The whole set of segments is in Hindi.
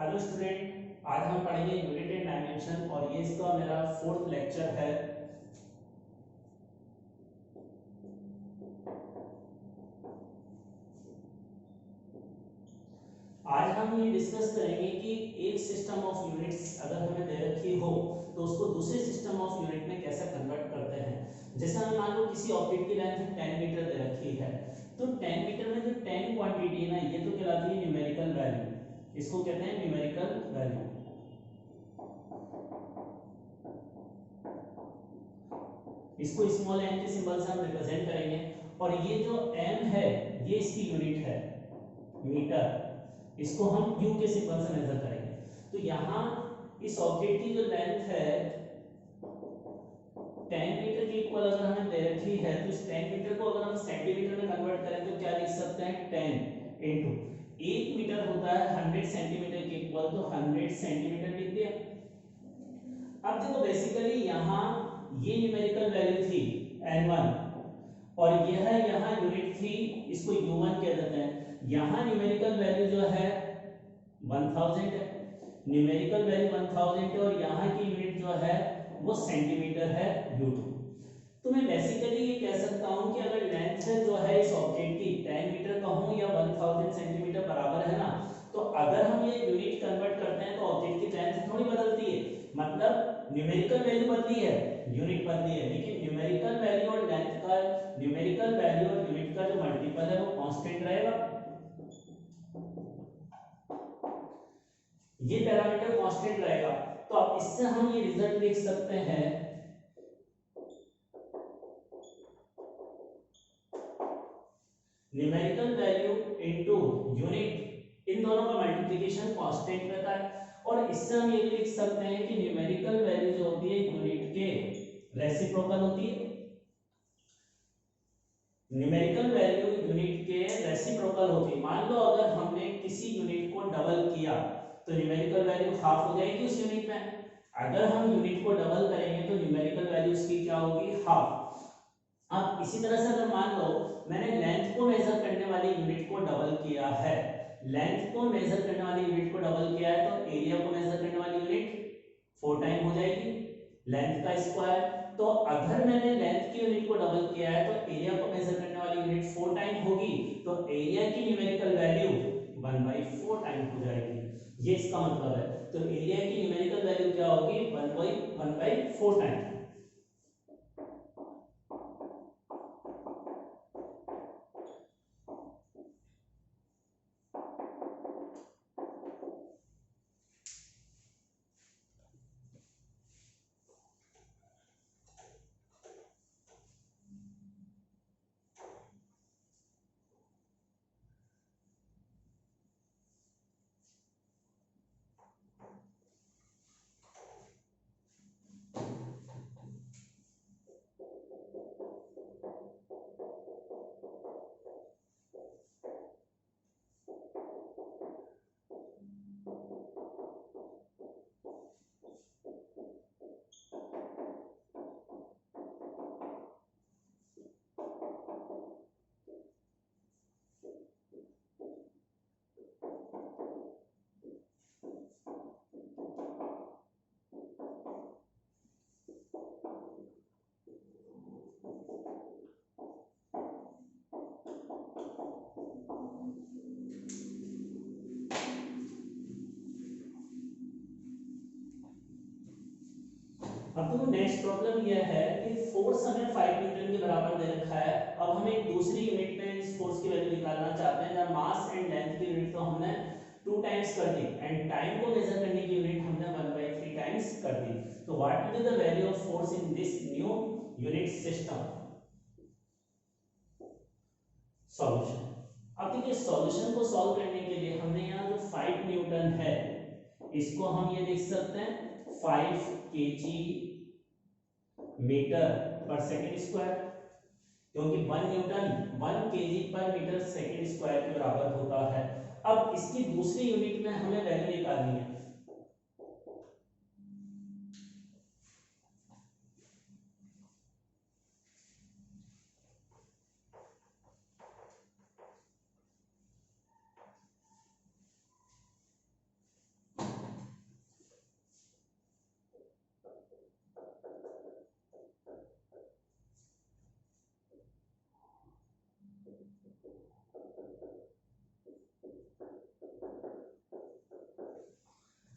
हेलो स्टूडेंट, आज हम पढ़ेंगे यूनिट एंड डायमेंशन और ये इसका मेरा 4th लेक्चर है। आज हम ये डिस्कस करेंगे कि एक सिस्टम ऑफ यूनिट्स अगर हमें दे रखी हो तो उसको दूसरे सिस्टम ऑफ यूनिट में कैसे कन्वर्ट करते हैं। जैसे हमें मान लो किसी ऑब्जेक्ट की लेंथ 10 मीटर दे रखी है, तो 10 मीटर में जो 10 क्वांटिटी है ना, ये तो कहलाती है न्यूमेरिकल वैल्यू। इसको कहते हैं न्यूमेरिकल वैल्यू। इसको स्मॉल m के सिंबल से हम रिप्रेजेंट करेंगे और ये जो m है ये इसकी यूनिट है मीटर। इसको हम u के सिंबल से मेजर करेंगे। तो यहाँ इस ऑब्जेक्ट की जो लेंथ है 10 मीटर के इक्वल अगर हमें दे रखी है, तो इस 10 मीटर को अगर हम सेंटीमीटर में कन्वर्ट करें तो क्या लिख सकते हैं, 10 इनटू 1 मीटर होता है 100 सेंटीमीटर के इक्वल, तो 100 सेंटीमीटर लिख दिया। अब देखो बेसिकली यहाँ ये न्यूमेरिकल वैल्यू थी n1 और यह है यहाँ यूनिट थी, इसको u1 कह देते हैं। यहाँ न्यूमेरिकल वैल्यू जो है 1000 है, न्यूमेरिकल वैल्यू 1000 है और यहाँ की यूनिट जो है वो सेंटीमीटर है u2। तो मैं बेसिकली ये कह सकता हूँ कि अगर लेंथ जो है इस ऑब्जेक्ट की 10 मीटर कहूँ या 1000 सेंटीमीटर बराबर है ना, तो अगर हम ये यूनिट कन्वर्ट करते हैं तो ऑब्जेक्ट की लेंथ थोड़ी बदलती है। मतलब न्यूमेरिकल वैल्यू बदली है, यूनिट बदली है, लेकिन न्यूमेरिकल वैल्यू और लेंथ का, न्यूमेरिकल वैल्यू और यूनिट का जो मल्टीपल है वो कांस्टेंट रहेगा। ये पैरामीटर कांस्टेंट रहेगा। तो अब इससे हम ये रिजल्ट लिख सकते हैं, न्यूमेरिकल वैल्यू इनटू यूनिट, इन दोनों का मल्टीप्लिकेशन कांस्टेंट रहता है। और इससे हम ये भी लिख सकते हैं कि न्यूमेरिकल वैल्यू जो होती है यूनिट के रेसिप्रोकल होती है। न्यूमेरिकल वैल्यू यूनिट के रेसिप्रोकल होती है। मान लो अगर हमने किसी यूनिट को डबल किया तो न्यूमेरिकल वैल्यू हाफ हो जाएगी उस यूनिट में। अगर हम यूनिट को डबल करेंगे तो न्यूमेरिकल वैल्यू उसकी क्या होगी, हाफ। अब इसी तरह से अगर मान लो मैंने लेंथ को मेजर करने वाली यूनिट को डबल किया है, लेंथ को मेजर करने वाली यूनिट को डबल किया है, तो एरिया को मेजर करने वाली यूनिट 4 टाइम हो जाएगी लेंथ का स्क्वायर। तो अगर मैंने लेंथ की यूनिट को डबल किया है तो एरिया को मेजर करने वाली यूनिट 4 टाइम होगी, तो एरिया की न्यूमेरिकल वैल्यू 1/4 टाइम हो जाएगी। ये इसका मतलब है। तो एरिया की न्यूमेरिकल वैल्यू क्या होगी, 1/4 टाइम। अब देखो नेक्स्ट प्रॉब्लम यह है कि फोर्स हमें 5 न्यूटन के बराबर दे रखा है। अब हम एक दूसरी यूनिट में इस फोर्स की वैल्यू निकालना चाहते हैं, जब मास एंड लेंथ की यूनिट तो हमने 2 टाइम्स कर दी एंड टाइम को मेजर करने की यूनिट हमने 1/3 टाइम्स कर दी। तो what will be the value of force in this new unit system. Solution. अब देखिए सॉल्यूशन को सॉल्व करने के लिए हमने यहाँ जो 5 न्यूटन है इसको हम ये लिख सकते हैं 5 kg मीटर पर सेकंड स्क्वायर, क्योंकि 1 न्यूटन 1 केजी पर मीटर सेकंड स्क्वायर के बराबर होता है। अब इसकी दूसरी यूनिट में हमें वैल्यू निकालनी है।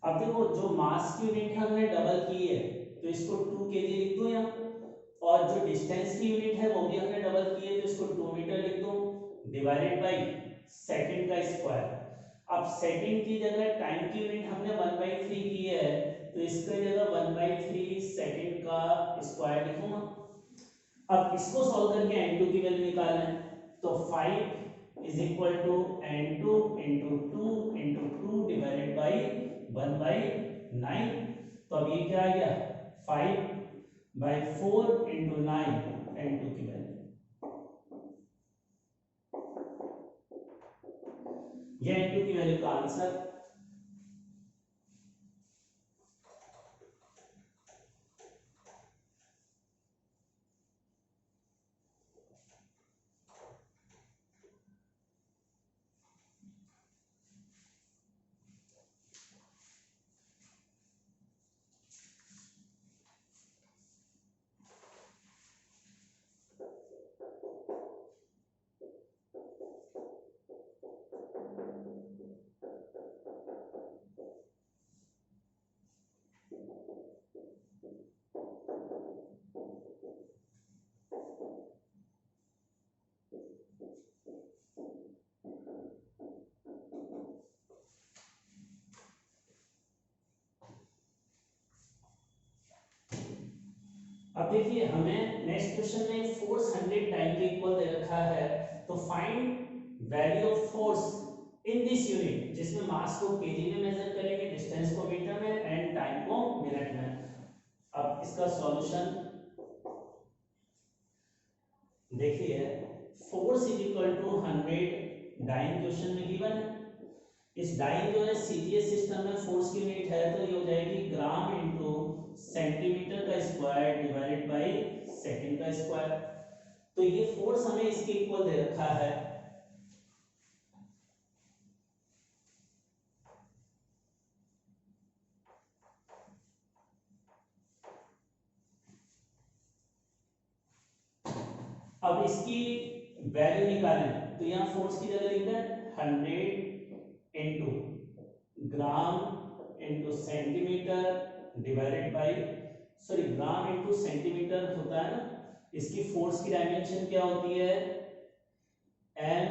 अब देखो जो मास की यूनिट है हमने डबल की है, तो इसको 2 केजी लिख दो यहाँ, और जो डिस्टेंस की यूनिट है वो भी हमने डबल की है, तो इसको 2 मीटर लिख दो, डिवाइडेड बाय सेकंड का स्क्वायर। अब सेकंड की जगह टाइम की यूनिट हमने 1/3 की है, तो इसकी जगह 1/3 सेकंड का स्क्वायर लिखूंगा। अब इसको सॉल्व करके n2 की वैल्यू निकालना है, तो 5 is equal to n2 into 2 into 2 divided by 1/9। तो अब ये क्या आ गया, 5/4 इंटू 9, n2 की वैल्यू, ये n2 की वैल्यू का आंसर। अब देखिए हमें नेक्स्ट क्वेश्चन में फोर्स 100 टाइम के इक्वल दे रखा है, तो find value of force in this unit, जिसमें मास को केजी में मेजर करेंगे, डिस्टेंस को मीटर में एंड टाइम को मिनट में। अब इसका सॉल्यूशन देखिए, force is equal to 100 dyne question में गिवन है। इस डाइन जो है सीजीएस सिस्टम में फोर्स की यूनिट है, तो ये हो जाएगी ग्राम इनटू सेंटीमीटर का स्क्वायर डिवाइडेड बाय सेकंड का स्क्वायर। तो ये फोर्स हमें इसके इक्वल दे रखा है। अब इसकी वैल्यू निकालें, तो यहाँ फोर्स की जगह लिखना है 100 into gram into centimetre divided by, sorry gram into centimetre होता है ना, इसकी फोर्स की डायमेंशन क्या होती है, एम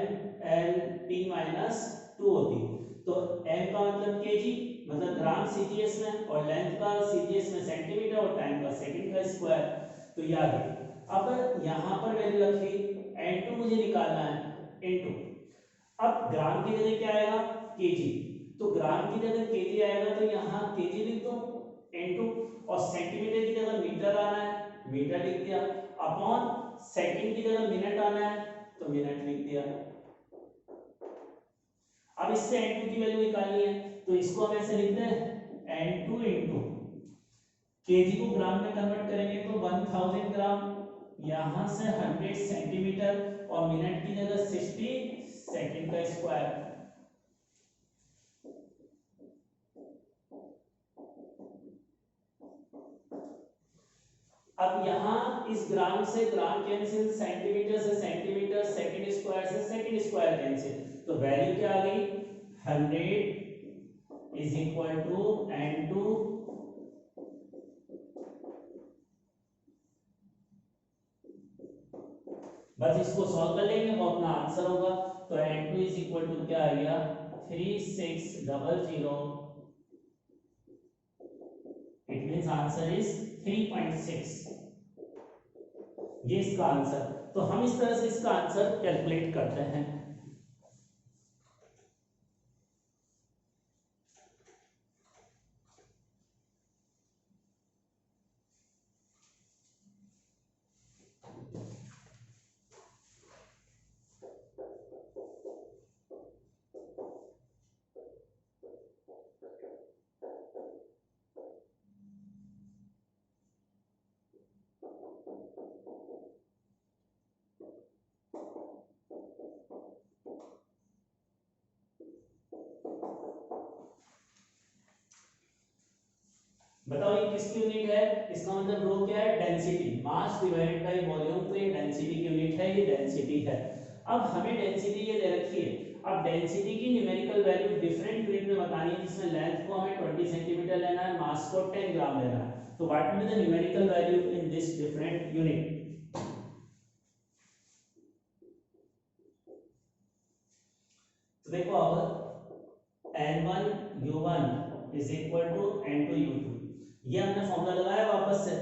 एल टी माइनस 2 होती है। तो एम का मतलब केजी, मतलब ग्राम सीजीएस में, और लेंथ का सीजीएस में सेंटीमीटर, और टाइम का सेकंड का स्क्वायर। तो याद है, अब यहां पर वैल्यू रखी, n2 मुझे निकालना है इनटू, अब ग्राम की जगह क्या आएगा, केजी, तो ग्राम की जगह केजी आएगा, तो यहाँ केजी लिख दो इनटू, और सेंटीमीटर की जगह मीटर आना है, मीटर लिख दिया, अपॉन सेकंड की जगह मिनट आना है, तो मिनट लिख दिया। अब इससे n2 की वैल्यू निकालनी है, तो इसको हम ऐसे लिखते हैं n2 इंटू केजी को ग्राम में कन्वर्ट करेंगे तो 1000 ग्राम, यहां से 100 सेंटीमीटर, और मिनट की जगह 60 सेकंड का स्क्वायर। अब यहां इस ग्राम से ग्राम कैंसिल, सेंटीमीटर से सेंटीमीटर, सेकंड स्क्वायर से सेकंड स्क्वायर कैंसिल, तो वैल्यू क्या आ गई, 100 इज इक्वल टू n2 बस इसको सॉल्व कर लेंगे वो अपना आंसर होगा। तो n2 इज इक्वल टू क्या आ गया, 3600, इट मींस आंसर इज 3.6, ये इसका आंसर। तो हम इस तरह से इसका आंसर कैलकुलेट करते हैं। बताओ ये किसकी यूनिट है, इसका मतलब रो क्या है, density, mass divided by volume, तो ये डेंसिटी की यूनिट है, ये डेंसिटी है। अब हमें डेंसिटी ये दे रखी है, अब डेंसिटी की न्यूमेरिकल वैल्यू डिफरेंट यूनिट में बतानी है, जिसमें लेंथ को हमें 20 सेंटीमीटर लेना है, मास को 10 ग्राम लेना है। तो what will be the numerical value in this different unit? तो देखो अब N1 U1 is equal to N2 U2, ये हमने फॉर्मूला लगाया वापस से।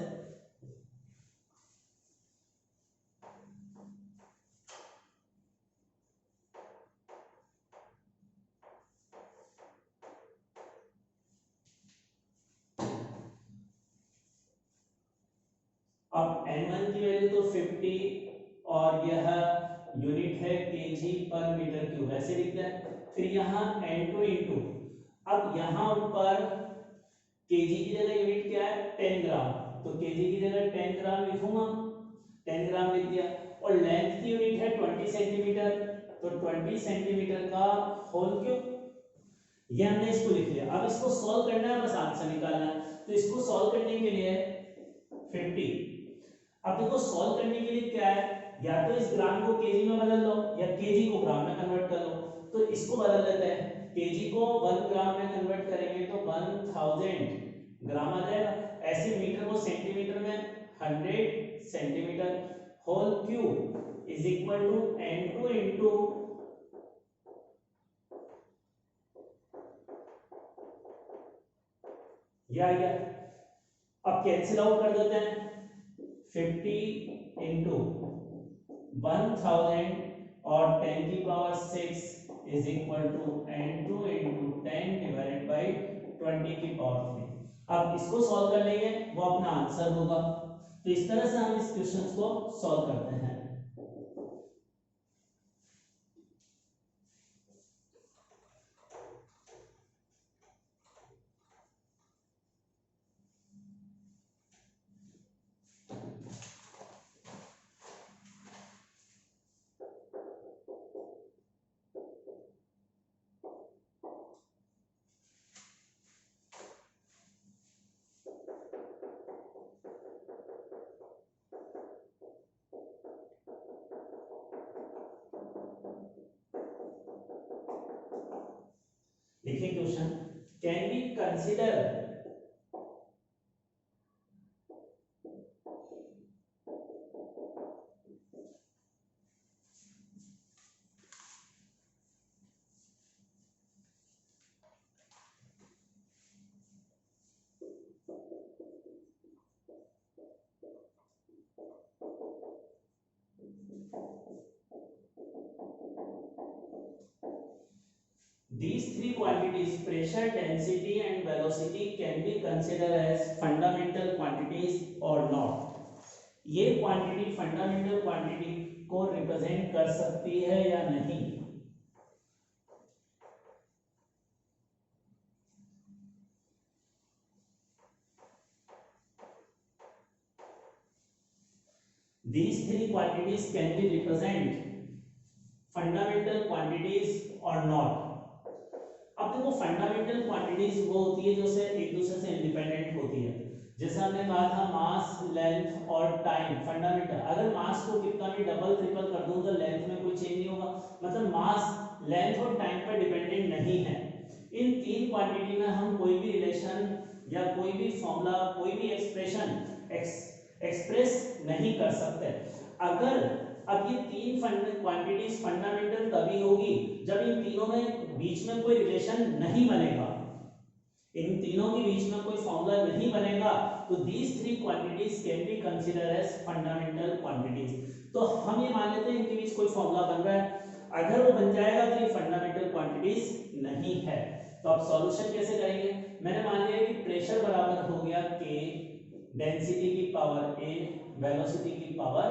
अब N1 की वैल्यू तो 50 और यह यूनिट है केजी पर मीटर क्यूब, ऐसे लिखते हैं। फिर यहाँ N2 इंटू, अब यहाँ ऊपर केजी की जगह यूनिट क्या है 10 ग्राम, तो केजी की जगह 10 ग्राम लिखूंगा, 10 ग्राम लिख दिया। और लेंथ की यूनिट है 20 सेंटीमीटर, तो 20 सेंटीमीटर का होल क्यूब, ये हमने इसको लिख लिया। अब इसको सॉल्व करना है, बस आंसर निकालना है। तो इसको सॉल्व करने के लिए 50, अब देखो सॉल्व करने के लिए क्या है, या तो इस ग्राम को केजी में बदल लो या केजी को ग्राम में कन्वर्ट कर लो। तो इसको बदल लेते हैं, केजी को 1 ग्राम में कन्वर्ट करेंगे तो 1000 ग्राम आ जाएगा। ऐसे मीटर को सेंटीमीटर में 100 centimetre, whole cube is equal to N2 into या अब कैंसिल आउट कर देते हैं, 50 इंटू 1000 और 10 की power 6 is equal to N2 into 10 divided by 20 की पावर 3। अब इसको सॉल्व कर लेंगे, वो अपना आंसर होगा। तो इस तरह से हम इस क्वेश्चन को सॉल्व करते हैं। देखिए question, can we consider these three quantities, pressure, density and velocity, can be considered as fundamental quantities or not? ये क्वांटिटी फंडामेंटल क्वांटिटी को रिप्रेजेंट कर सकती है या नहीं? These three quantities can be represent fundamental quantities or not? अब देखो फंडामेंटल क्वांटिटीज वो होती है जो से एक दूसरे से इंडिपेंडेंट होती है। जैसे हमने कहा था मास, लेंथ और टाइम फंडामेंटल। अगर मास को कितना भी डबल ट्रिपल कर दूं तो लेंथ में कोई चेंज नहीं होगा, मतलब मास, लेंथ और टाइम पर डिपेंडेंट नहीं है। इन तीन क्वांटिटी में हम कोई भी रिलेशन या कोई भी फॉर्मूला, कोई भी एक्सप्रेशन एक्सप्रेस नहीं कर सकते। अगर अब ये तीन क्वांटिटीज फंडामेंटल तभी होगी जब इन तीनों में बीच में कोई रिलेशन नहीं बनेगा, इन तीनों के बीच में कोई फॉर्मूला नहीं बनेगा, तो these three quantities can be consider as fundamental quantities. तो हम ये मान लेते हैं इनके बीच कोई फॉर्मूला बन रहा है, अगर वो बन जाएगा तो ये फंडामेंटल क्वांटिटीज नहीं है। तो अब सॉल्यूशन कैसे करेंगे? मैंने मान लिया कि प्रेशर बराबर हो गया K, डेंसिटी की पावर A, वेलोसिटी की पावर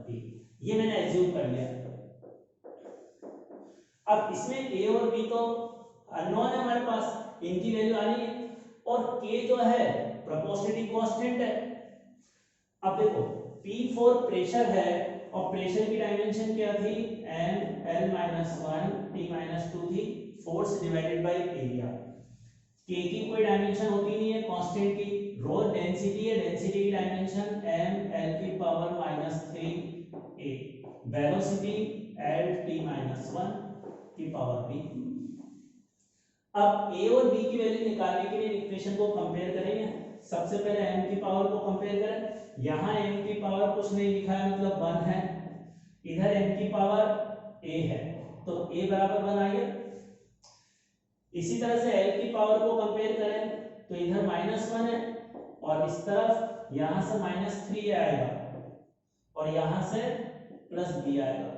B, ये मैंने एज्यूम कर लिया। अब इसमें A और B तो अननोन है हमारे पास, इनकी वैल्यू आनी है, और K जो है प्रोपोर्शनलिटी कांस्टेंट है। अब देखो P4 प्रेशर है और प्रेशर की डायमेंशन क्या थी, M L-1 T-2 थी, force divided by area. K की कोई डायमेंशन होती नहीं है कांस्टेंट की, रो डेंसिटी है, डेंसिटी की dimension M L-3 A, velocity L T-1, की पावर b। अब a और b की वैल्यू निकालने के लिए इक्वेशन को कंपेयर करेंगे। सबसे पहले m की पावर को कंपेयर करें। यहाँ m की पावर कुछ नहीं लिखा है, मतलब 1 है, इधर m की पावर a है, तो a बराबर 1 आ गया। इसी तरह से l की पावर को कंपेयर करें तो इधर -1 है और इस तरफ यहां से -3 आएगा और यहां से +b आएगा।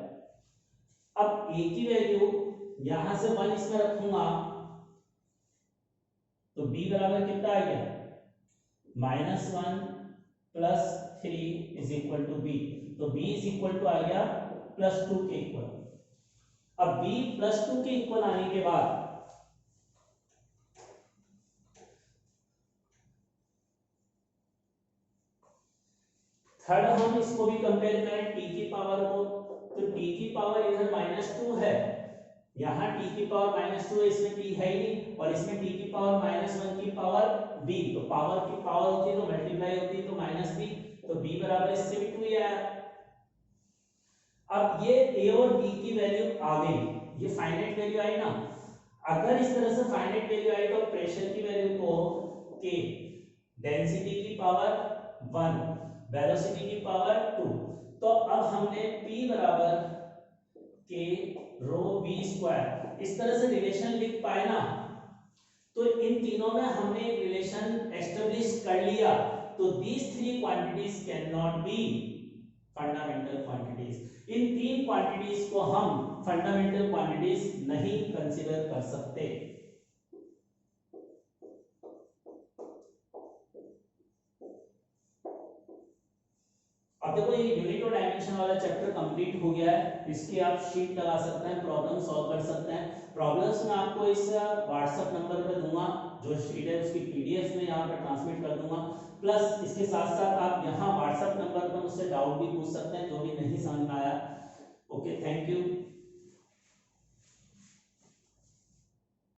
अब a की वैल्यू यहां से 1 इसमें रखूंगा तो b बराबर कितना आ गया, -1 + 3 = b। तो b आ गया +2 के इक्वल। अब b +2 के इक्वल आने के बाद थर्ड हम इसको भी कंपेयर करें t की पावर को, तो t की पावर इधर -2 है, यहाँ t की पावर -2 है, इसमें t है ही नहीं, और इसमें t की पावर -1 की पावर b, तो पावर की पावर होती है तो मल्टीप्लाई होती है, तो -b, तो b बराबर इससे भी 2 ही आया। अब ये a और b की वैल्यू आ गई, ये फाइनाइट वैल्यू आई ना। अगर इस तरह से फाइनाइट वैल्यू आई तो प्रेशर की वैल्यू को k, डेंसिटी की पावर 1, वेलोसिटी की पावर 2, तो अब हमने p बराबर k रो v स्क्वायर इस तरह से रिलेशन लिख पाए ना। तो इन तीनों में हमने एक रिलेशन एस्टेब्लिश कर लिया, तो these three quantities can not be fundamental quantities. इन तीन क्वांटिटीज को हम फंडामेंटल क्वांटिटीज नहीं कंसीडर कर सकते। अब देखो ये यूनिट और डायमेंशन वाला चैप्टर कंप्लीट हो गया है। इसकी आप शीट लगा सकते हैं, प्रॉब्लम सॉल्व कर सकते हैं। प्रॉब्लम्स मैं आपको इस व्हाट्सएप नंबर पे दूंगा, जो शीट है उसकी पीडीएफ में यहाँ पे ट्रांसमिट कर दूंगा। प्लस इसके साथ साथ आप यहाँ व्हाट्सएप नंबर पर मुझसे डाउट भी